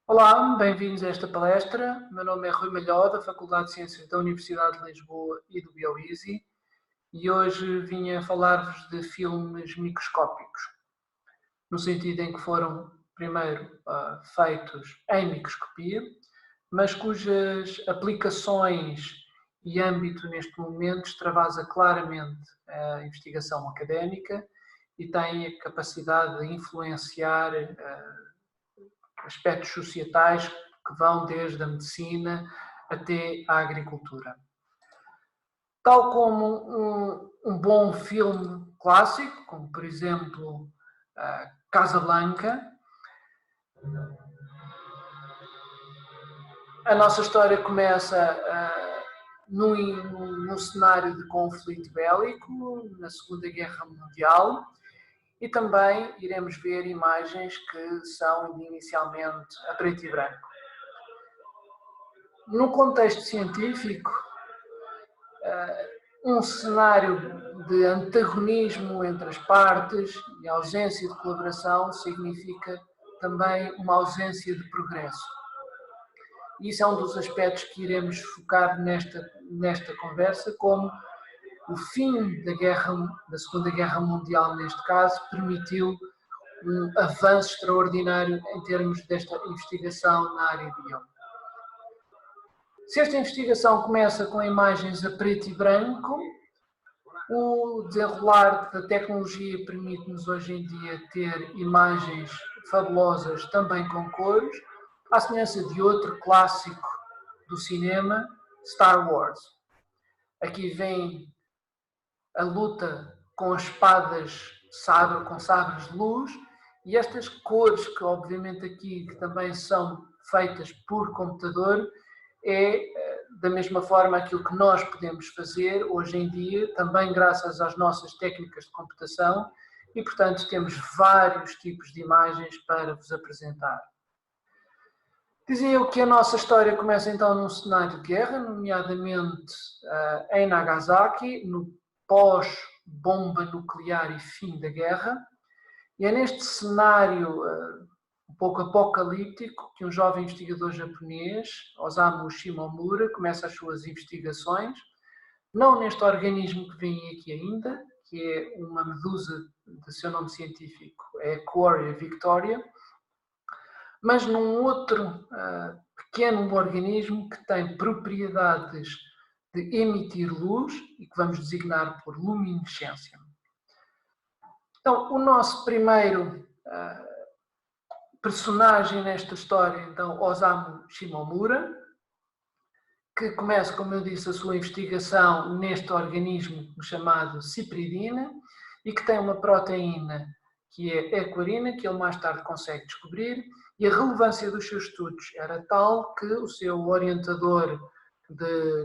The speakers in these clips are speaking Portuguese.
Olá, bem-vindos a esta palestra. Meu nome é Rui Malhó, da Faculdade de Ciências da Universidade de Lisboa e do BioEasy, e hoje vim falar-vos de filmes microscópicos, no sentido em que foram, primeiro, feitos em microscopia, mas cujas aplicações e âmbito neste momento extravasa claramente a investigação académica e tem a capacidade de influenciar aspectos societais que vão desde a medicina até à agricultura. Tal como um bom filme clássico, como por exemplo Casablanca, a nossa história começa num cenário de conflito bélico, na Segunda Guerra Mundial, e também iremos ver imagens que são inicialmente a preto e branco. No contexto científico, um cenário de antagonismo entre as partes e ausência de colaboração significa também uma ausência de progresso. E isso é um dos aspectos que iremos focar nesta conversa, como o fim da Segunda Guerra Mundial, neste caso, permitiu um avanço extraordinário em termos desta investigação na área bio. Se esta investigação começa com imagens a preto e branco, o desenrolar da tecnologia permite-nos hoje em dia ter imagens fabulosas também com cores, à semelhança de outro clássico do cinema, Star Wars. Aqui vem a luta com as espadas com sabres de luz, e estas cores que obviamente aqui que também são feitas por computador da mesma forma aquilo que nós podemos fazer hoje em dia, também graças às nossas técnicas de computação, e portanto temos vários tipos de imagens para vos apresentar. Dizia eu que a nossa história começa então num cenário de guerra, nomeadamente em Nagasaki, no pós-bomba nuclear e fim da guerra, e é neste cenário um pouco apocalíptico que um jovem investigador japonês, Osamu Shimomura, começa as suas investigações, não neste organismo que vem aqui ainda, que é uma medusa de seu nome científico, é a Quaria victoria, mas num outro pequeno organismo que tem propriedades de emitir luz e que vamos designar por luminescência. Então, o nosso primeiro personagem nesta história, então, Osamu Shimomura, que começa, como eu disse, a sua investigação neste organismo chamado cipridina e que tem uma proteína que é equarina, que ele mais tarde consegue descobrir, e a relevância dos seus estudos era tal que o seu orientador,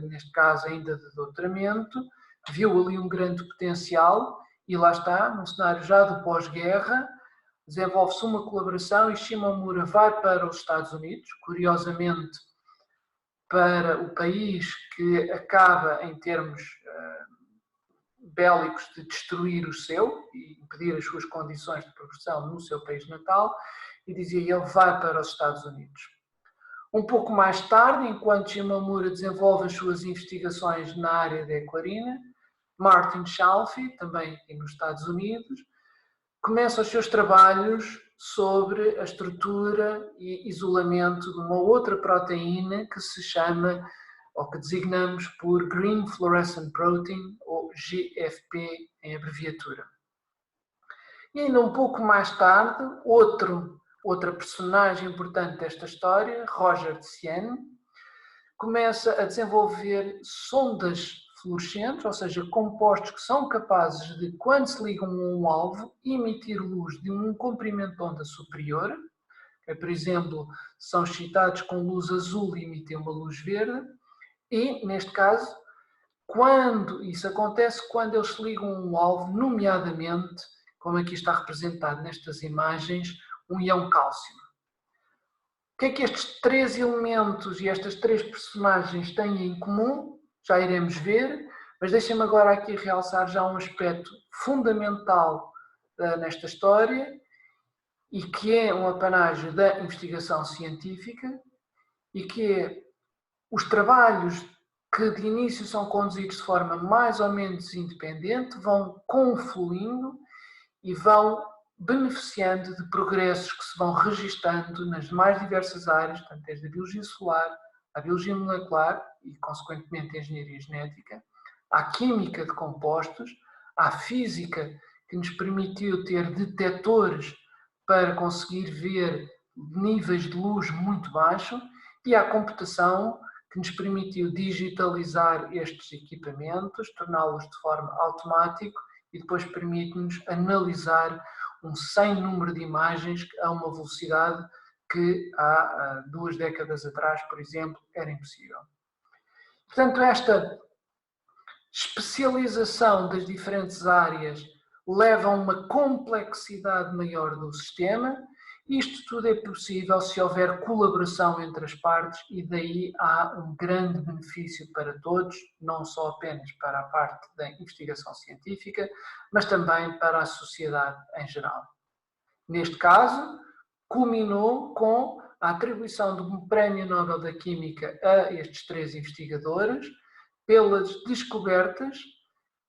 neste caso ainda de doutoramento, viu ali um grande potencial e lá está, num cenário já do pós-guerra, desenvolve-se uma colaboração e Shimomura vai para os Estados Unidos, curiosamente para o país que acaba em termos bélicos de destruir o seu e impedir as suas condições de progressão no seu país natal, e dizia ele vai para os Estados Unidos. Um pouco mais tarde, enquanto Shimomura desenvolve as suas investigações na área da equarina, Martin Chalfie, também aqui nos Estados Unidos, começa os seus trabalhos sobre a estrutura e isolamento de uma outra proteína que se chama, ou que designamos por Green Fluorescent Protein, ou GFP em abreviatura. E ainda um pouco mais tarde, outra personagem importante desta história, Roger Tziane, começa a desenvolver sondas fluorescentes, ou seja, compostos que são capazes de, quando se ligam a um alvo, emitir luz de um comprimento de onda superior, que, por exemplo, são excitados com luz azul e emitem uma luz verde, e, neste caso, isso acontece quando eles se ligam a um alvo, nomeadamente, como aqui está representado nestas imagens, um íon cálcio. O que é que estes três elementos e estas três personagens têm em comum? Já iremos ver, mas deixem-me agora aqui realçar já um aspecto fundamental nesta história, e que é um apanágio da investigação científica e que é os trabalhos que de início são conduzidos de forma mais ou menos independente vão confluindo e vão beneficiando de progressos que se vão registando nas mais diversas áreas, portanto, desde a biologia celular, à biologia molecular e, consequentemente, a engenharia genética, à química de compostos, à física, que nos permitiu ter detectores para conseguir ver níveis de luz muito baixos, e à computação, que nos permitiu digitalizar estes equipamentos, torná-los de forma automática e depois permite-nos analisar um sem número de imagens a uma velocidade que há 2 décadas atrás, por exemplo, era impossível. Portanto, esta especialização das diferentes áreas leva a uma complexidade maior do sistema. Isto tudo é possível se houver colaboração entre as partes e daí há um grande benefício para todos, não só apenas para a parte da investigação científica, mas também para a sociedade em geral. Neste caso, culminou com a atribuição de um Prémio Nobel da Química a estes 3 investigadores pelas descobertas,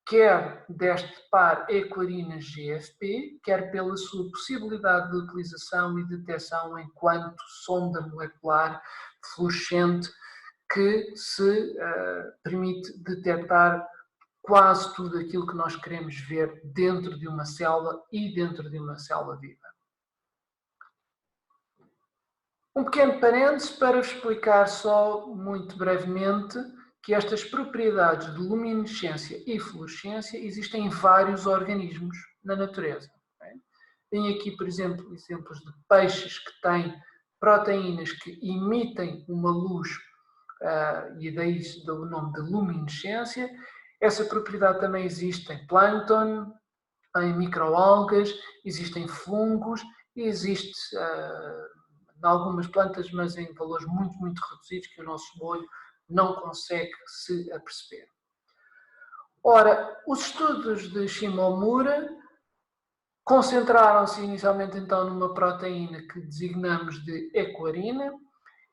quer deste par Equarina-GFP, quer pela sua possibilidade de utilização e detecção enquanto sonda molecular fluorescente que se permite detectar quase tudo aquilo que nós queremos ver dentro de uma célula e dentro de uma célula viva. Um pequeno parênteses para vos explicar só muito brevemente que estas propriedades de luminescência e fluorescência existem em vários organismos na natureza. Tem aqui, por exemplo, exemplos de peixes que têm proteínas que emitem uma luz, e daí o nome de luminescência. Essa propriedade também existe em plâncton, em microalgas, existem fungos e existe em algumas plantas, mas em valores muito, muito reduzidos que o nosso olho não consegue se aperceber. Ora, os estudos de Shimomura concentraram-se inicialmente então numa proteína que designamos de equarina.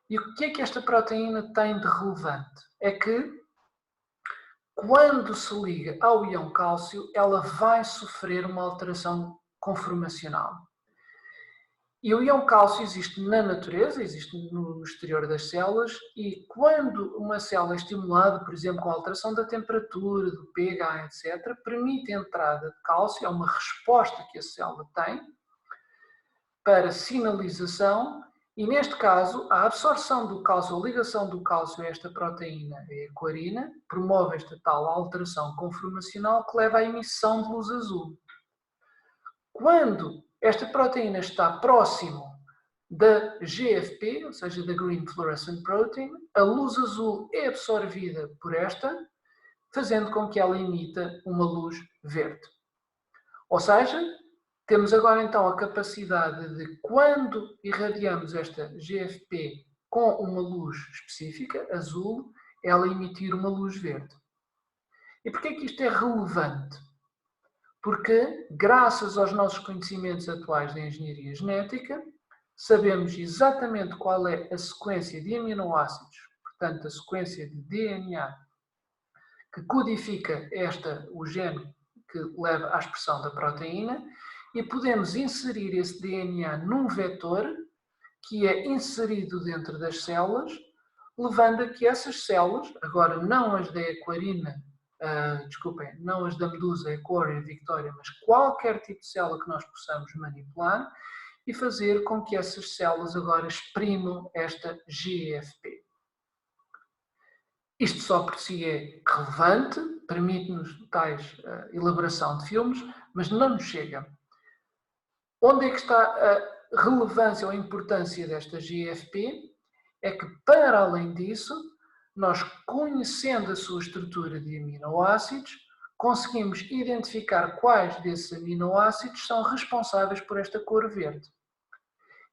E o que é que esta proteína tem de relevante? É que quando se liga ao íon cálcio, ela vai sofrer uma alteração conformacional. E o íon cálcio existe na natureza, existe no exterior das células, e quando uma célula é estimulada, por exemplo, com a alteração da temperatura, do pH, etc., permite a entrada de cálcio, é uma resposta que a célula tem para sinalização, e neste caso, a absorção do cálcio, a ligação do cálcio a esta proteína, a equarina, promove esta tal alteração conformacional que leva à emissão de luz azul. Quando esta proteína está próximo da GFP, ou seja, da Green Fluorescent Protein, a luz azul é absorvida por esta, fazendo com que ela emita uma luz verde. Ou seja, temos agora então a capacidade de, quando irradiamos esta GFP com uma luz específica, azul, ela emitir uma luz verde. E porquê que isto é relevante? Porque, graças aos nossos conhecimentos atuais da engenharia genética, sabemos exatamente qual é a sequência de aminoácidos, portanto, a sequência de DNA que codifica o gene que leva à expressão da proteína, e podemos inserir esse DNA num vetor que é inserido dentro das células, levando a que essas células, agora não as da equarina, não as da medusa, Equoria, Victoria, mas qualquer tipo de célula que nós possamos manipular e fazer com que essas células agora exprimam esta GFP. Isto só por si é relevante, permite-nos tais elaboração de filmes, mas não nos chega. Onde é que está a relevância ou a importância desta GFP? É que, para além disso, nós, conhecendo a sua estrutura de aminoácidos, conseguimos identificar quais desses aminoácidos são responsáveis por esta cor verde.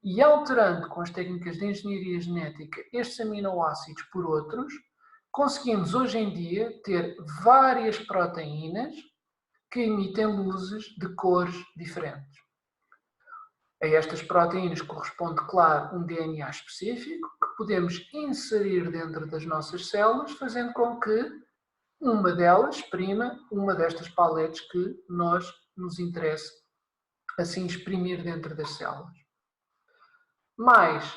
E alterando com as técnicas de engenharia genética estes aminoácidos por outros, conseguimos hoje em dia ter várias proteínas que emitem luzes de cores diferentes. A estas proteínas corresponde, claro, um DNA específico que podemos inserir dentro das nossas células, fazendo com que uma delas exprima uma destas paletes que nos interessa assim exprimir dentro das células. Mas,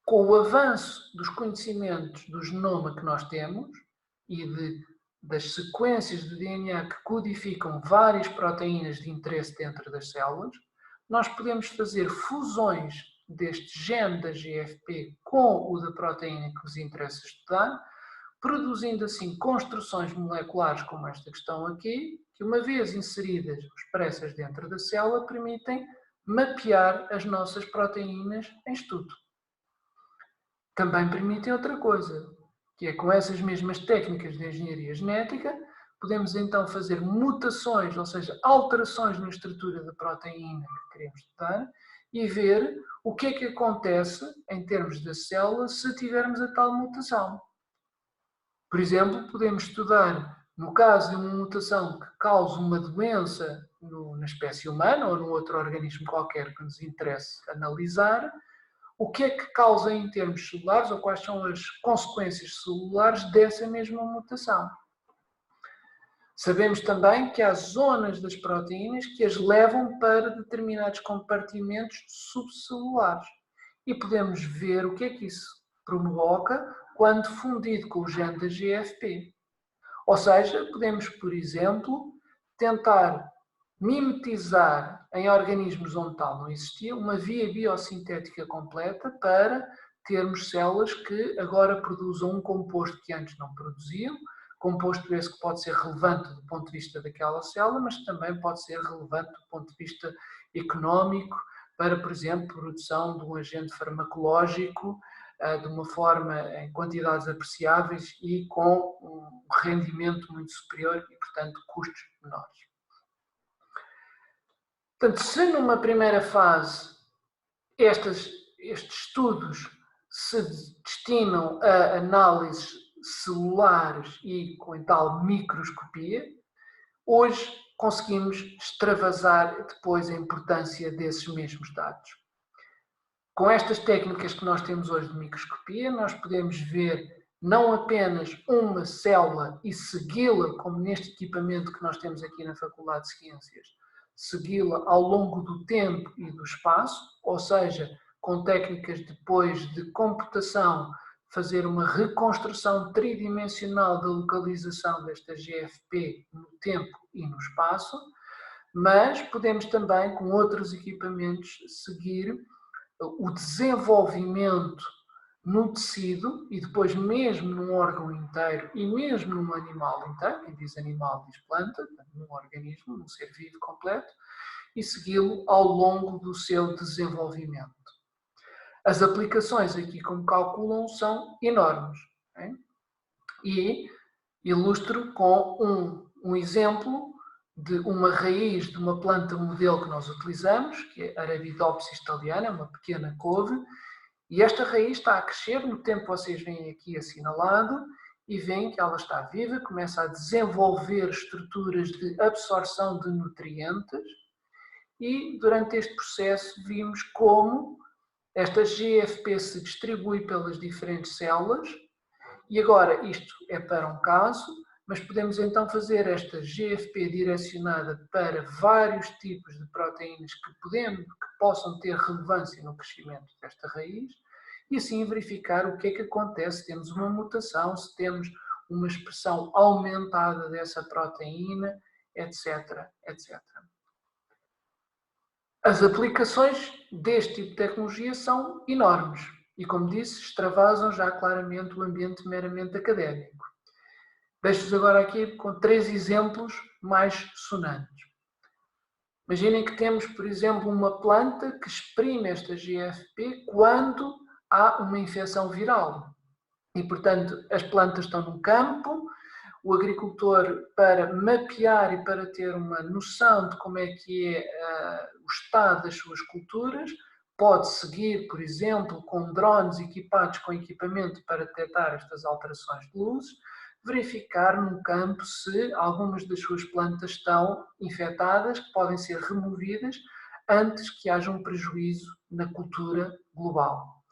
com o avanço dos conhecimentos do genoma que nós temos e das sequências de DNA que codificam várias proteínas de interesse dentro das células, nós podemos fazer fusões deste gene da GFP com o da proteína que nos interessa estudar, produzindo assim construções moleculares como esta que estão aqui, que uma vez inseridas ou expressas dentro da célula, permitem mapear as nossas proteínas em estudo. Também permitem outra coisa, que é com essas mesmas técnicas de engenharia genética, podemos então fazer mutações, ou seja, alterações na estrutura da proteína que queremos estudar e ver o que é que acontece em termos da célula se tivermos a tal mutação. Por exemplo, podemos estudar, no caso de uma mutação que cause uma doença na espécie humana ou num outro organismo qualquer que nos interesse analisar, o que é que causa em termos celulares ou quais são as consequências celulares dessa mesma mutação. Sabemos também que há zonas das proteínas que as levam para determinados compartimentos subcelulares e podemos ver o que é que isso provoca quando fundido com o gene da GFP. Ou seja, podemos, por exemplo, tentar mimetizar em organismos onde tal não existia uma via biosintética completa para termos células que agora produzam um composto que antes não produziam, composto esse que pode ser relevante do ponto de vista daquela célula, mas também pode ser relevante do ponto de vista económico para, por exemplo, produção de um agente farmacológico de uma forma em quantidades apreciáveis e com um rendimento muito superior e, portanto, custos menores. Portanto, se numa primeira fase estes estudos se destinam a análises celulares e com tal microscopia, hoje conseguimos extravasar depois a importância desses mesmos dados. Com estas técnicas que nós temos hoje de microscopia, nós podemos ver não apenas uma célula e segui-la, como neste equipamento que nós temos aqui na Faculdade de Ciências, segui-la ao longo do tempo e do espaço, ou seja, com técnicas depois de computação, fazer uma reconstrução tridimensional da localização desta GFP no tempo e no espaço, mas podemos também, com outros equipamentos, seguir o desenvolvimento no tecido e depois mesmo num órgão inteiro e mesmo num animal inteiro, quem diz animal diz planta, num organismo, num ser vivo completo, e segui-lo ao longo do seu desenvolvimento. As aplicações aqui, como calculam, são enormes. Hein? E ilustro com um exemplo de uma raiz de uma planta modelo que nós utilizamos, que é Arabidopsis thaliana, uma pequena couve, e esta raiz está a crescer, no tempo vocês veem aqui assinalado, e veem que ela está viva, começa a desenvolver estruturas de absorção de nutrientes, e durante este processo vimos como esta GFP se distribui pelas diferentes células, e agora isto é para um caso, mas podemos então fazer esta GFP direcionada para vários tipos de proteínas que possam ter relevância no crescimento desta raiz e assim verificar o que é que acontece se temos uma mutação, se temos uma expressão aumentada dessa proteína, etc, etc. As aplicações deste tipo de tecnologia são enormes e, como disse, extravasam já claramente o ambiente meramente académico. Deixo-vos agora aqui com 3 exemplos mais sonantes. Imaginem que temos, por exemplo, uma planta que exprime esta GFP quando há uma infecção viral. E, portanto, as plantas estão no campo, o agricultor, para mapear e para ter uma noção de como é que é o estado das suas culturas, pode seguir, por exemplo, com drones equipados com equipamento para detectar estas alterações de luzes, verificar no campo se algumas das suas plantas estão infectadas, que podem ser removidas antes que haja um prejuízo na cultura global.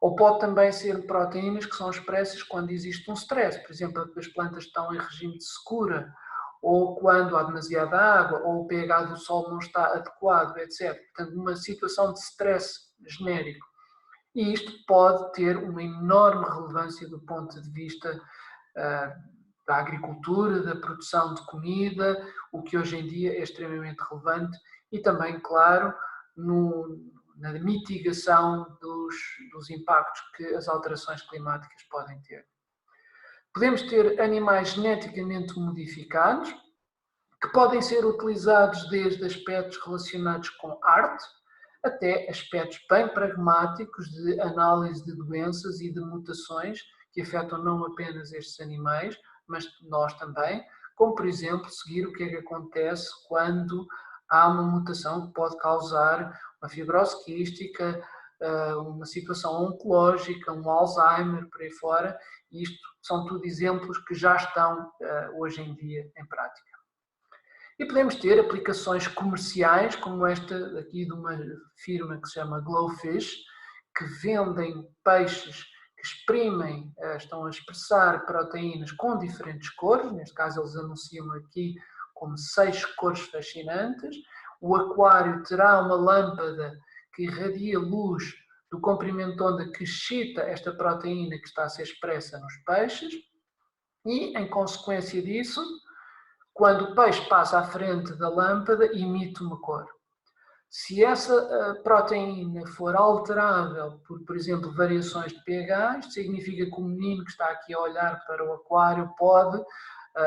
Ou pode também ser proteínas que são expressas quando existe um stress, por exemplo, as plantas estão em regime de secura, ou quando há demasiada água, ou o pH do solo não está adequado, etc. Portanto, uma situação de stress genérico. E isto pode ter uma enorme relevância do ponto de vista da agricultura, da produção de comida, o que hoje em dia é extremamente relevante, e também, claro, na mitigação dos impactos que as alterações climáticas podem ter. Podemos ter animais geneticamente modificados, que podem ser utilizados desde aspectos relacionados com arte, até aspectos bem pragmáticos de análise de doenças e de mutações que afetam não apenas estes animais, mas nós também, como por exemplo seguir o que é que acontece quando há uma mutação que pode causar uma fibrose quística, uma situação oncológica, um Alzheimer, por aí fora, e isto são tudo exemplos que já estão hoje em dia em prática. E podemos ter aplicações comerciais, como esta aqui de uma firma que se chama Glowfish, que vendem peixes que exprimem, estão a expressar proteínas com diferentes cores, neste caso eles anunciam aqui como 6 cores fascinantes. O aquário terá uma lâmpada que irradia luz do comprimento de onda que excita esta proteína que está a ser expressa nos peixes e, em consequência disso, quando o peixe passa à frente da lâmpada, emite uma cor. Se essa proteína for alterável por exemplo, variações de pH, isto significa que o menino que está aqui a olhar para o aquário pode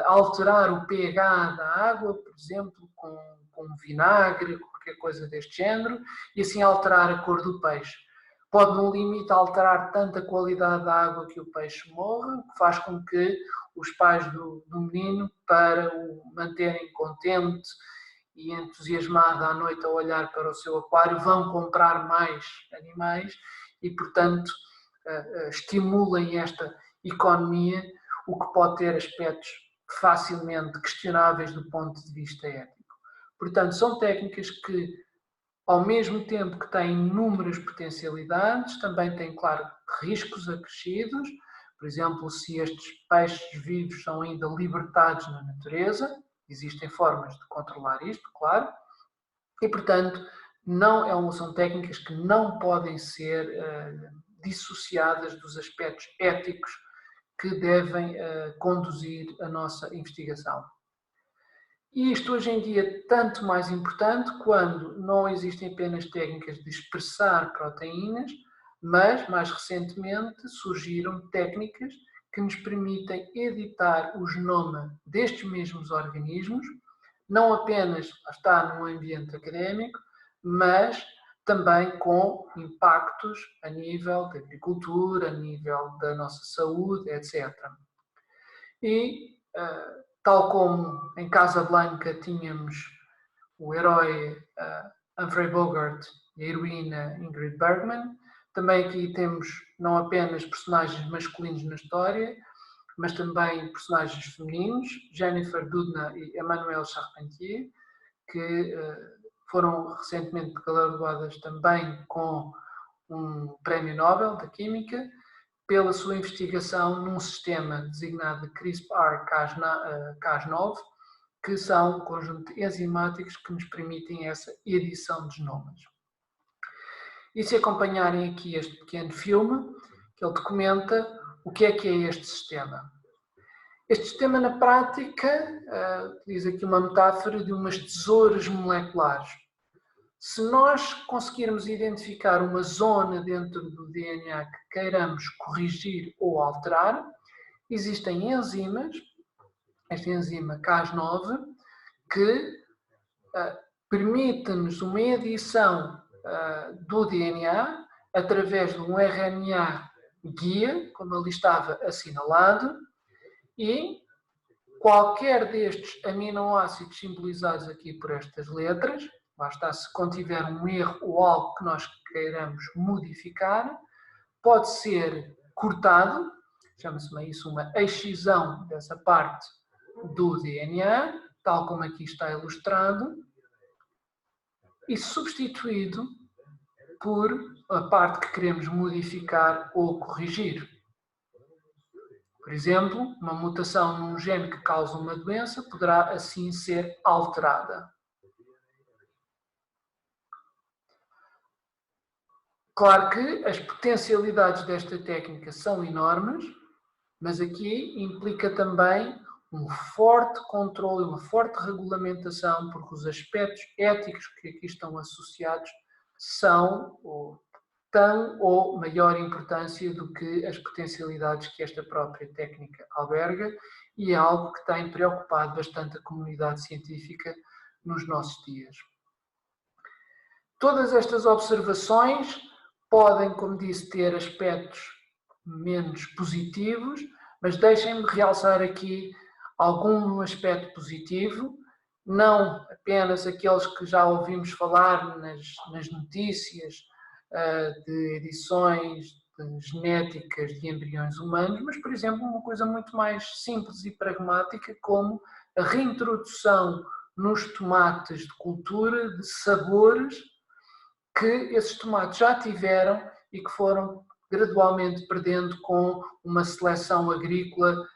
alterar o pH da água, por exemplo, com vinagre, qualquer coisa deste género, e assim alterar a cor do peixe. Pode, no limite, alterar tanto a qualidade da água que o peixe morre, o que faz com que os pais do menino, para o manterem contente e entusiasmado à noite a olhar para o seu aquário, vão comprar mais animais e, portanto, estimulem esta economia, o que pode ter aspectos facilmente questionáveis do ponto de vista ético. Portanto, são técnicas que, ao mesmo tempo que têm inúmeras potencialidades, também têm, claro, riscos acrescidos. Por exemplo, se estes peixes vivos são ainda libertados na natureza, existem formas de controlar isto, claro, e, portanto, são técnicas que não podem ser dissociadas dos aspectos éticos que devem conduzir a nossa investigação. E isto hoje em dia é tanto mais importante quando não existem apenas técnicas de expressar proteínas, mas, mais recentemente, surgiram técnicas que nos permitem editar o genoma destes mesmos organismos, não apenas está num ambiente académico, mas também com impactos a nível da agricultura, a nível da nossa saúde, etc. E, tal como em Casablanca tínhamos o herói Humphrey Bogart e a heroína Ingrid Bergman, também aqui temos não apenas personagens masculinos na história, mas também personagens femininos, Jennifer Doudna e Emmanuelle Charpentier, que foram recentemente galardoadas também com um prémio Nobel da Química, pela sua investigação num sistema designado de CRISPR-Cas9, que são um conjunto de enzimáticos que nos permitem essa edição de genomas. E se acompanharem aqui este pequeno filme, que ele documenta o que é este sistema. Este sistema, na prática, utiliza aqui uma metáfora de umas tesouras moleculares. Se nós conseguirmos identificar uma zona dentro do DNA que queiramos corrigir ou alterar, existem enzimas, esta enzima Cas9, que permite-nos uma edição do DNA através de um RNA guia, como ali estava assinalado, e qualquer destes aminoácidos simbolizados aqui por estas letras, lá está, se contiver um erro ou algo que nós queiramos modificar, pode ser cortado, chama-se isso uma excisão dessa parte do DNA, tal como aqui está ilustrado, e substituído por a parte que queremos modificar ou corrigir. Por exemplo, uma mutação num gene que causa uma doença poderá assim ser alterada. Claro que as potencialidades desta técnica são enormes, mas aqui implica também um forte controle, uma forte regulamentação, porque os aspectos éticos que aqui estão associados são tão ou maior importância do que as potencialidades que esta própria técnica alberga, e é algo que tem preocupado bastante a comunidade científica nos nossos dias. Todas estas observações podem, como disse, ter aspectos menos positivos, mas deixem-me realçar aqui algum aspecto positivo, não apenas aqueles que já ouvimos falar nas notícias de edições genéticas de embriões humanos, mas, por exemplo, uma coisa muito mais simples e pragmática, como a reintrodução nos tomates de cultura de sabores que esses tomates já tiveram e que foram gradualmente perdendo com uma seleção agrícola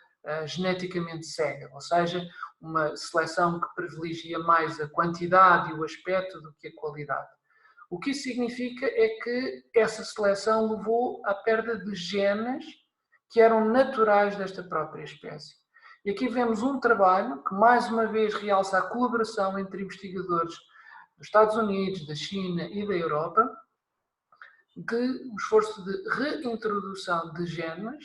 geneticamente cega, ou seja, uma seleção que privilegia mais a quantidade e o aspecto do que a qualidade. O que isso significa é que essa seleção levou à perda de genes que eram naturais desta própria espécie. E aqui vemos um trabalho que mais uma vez realça a colaboração entre investigadores dos Estados Unidos, da China e da Europa, de um esforço de reintrodução de genes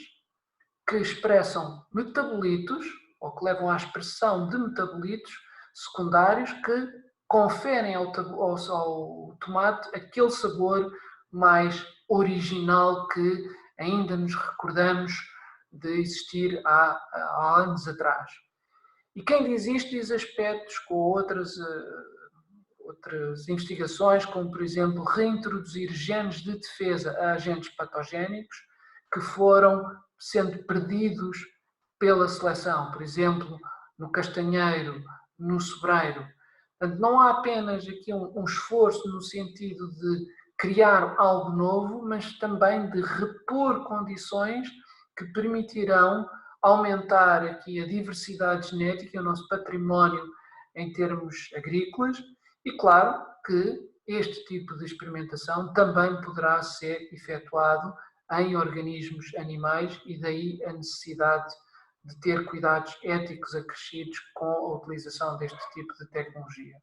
que expressam metabolitos, ou que levam à expressão de metabolitos secundários que conferem ao tomate aquele sabor mais original que ainda nos recordamos de existir há anos atrás. E quem diz isto diz aspectos com outras investigações, como por exemplo reintroduzir genes de defesa a agentes patogénicos que foram sendo perdidos pela seleção, por exemplo, no castanheiro, no sobreiro. Portanto, não há apenas aqui um esforço no sentido de criar algo novo, mas também de repor condições que permitirão aumentar aqui a diversidade genética, o nosso património em termos agrícolas, e claro que este tipo de experimentação também poderá ser efetuado em organismos animais e daí a necessidade de ter cuidados éticos acrescidos com a utilização deste tipo de tecnologia.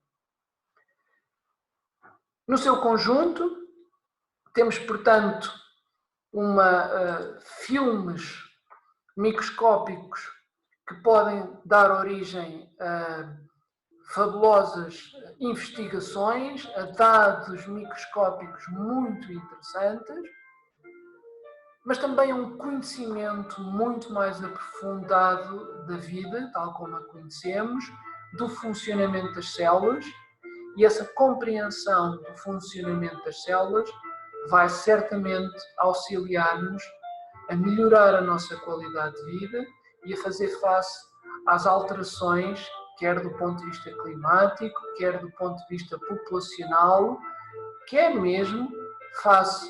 No seu conjunto, temos, portanto, filmes microscópicos que podem dar origem a fabulosas investigações, a dados microscópicos muito interessantes, mas também um conhecimento muito mais aprofundado da vida, tal como a conhecemos, do funcionamento das células, e essa compreensão do funcionamento das células vai certamente auxiliar-nos a melhorar a nossa qualidade de vida e a fazer face às alterações, quer do ponto de vista climático, quer do ponto de vista populacional, quer mesmo face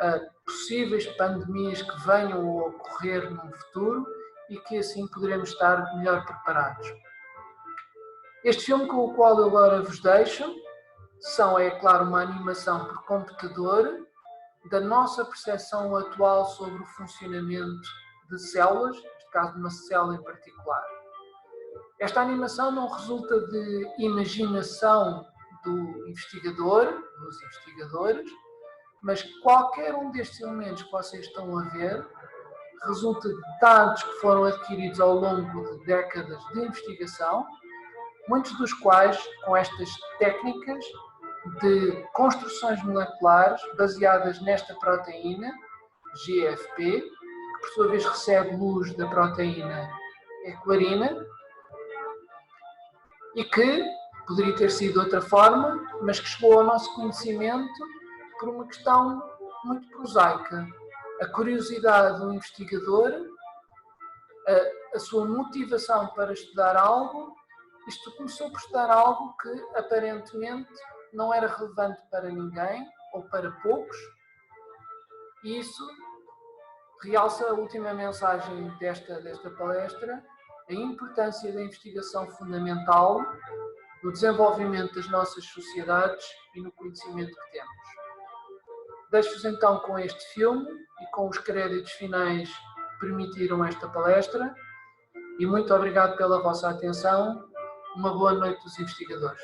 a possíveis pandemias que venham a ocorrer no futuro e que assim poderemos estar melhor preparados. Este filme com o qual eu agora vos deixo é claro, uma animação por computador da nossa percepção atual sobre o funcionamento de células, neste caso de uma célula em particular. Esta animação não resulta de imaginação do investigador, dos investigadores, mas qualquer um destes elementos que vocês estão a ver resulta de dados que foram adquiridos ao longo de décadas de investigação, muitos dos quais com estas técnicas de construções moleculares baseadas nesta proteína, GFP, que por sua vez recebe luz da proteína equarina e que poderia ter sido de outra forma, mas que chegou ao nosso conhecimento por uma questão muito prosaica. A curiosidade do investigador, a sua motivação para estudar algo, isto começou por estudar algo que aparentemente não era relevante para ninguém ou para poucos. E isso realça a última mensagem desta palestra, a importância da investigação fundamental no desenvolvimento das nossas sociedades e no conhecimento que temos. Deixo-vos então com este filme e com os créditos finais que permitiram esta palestra, e muito obrigado pela vossa atenção. Uma boa noite dos investigadores.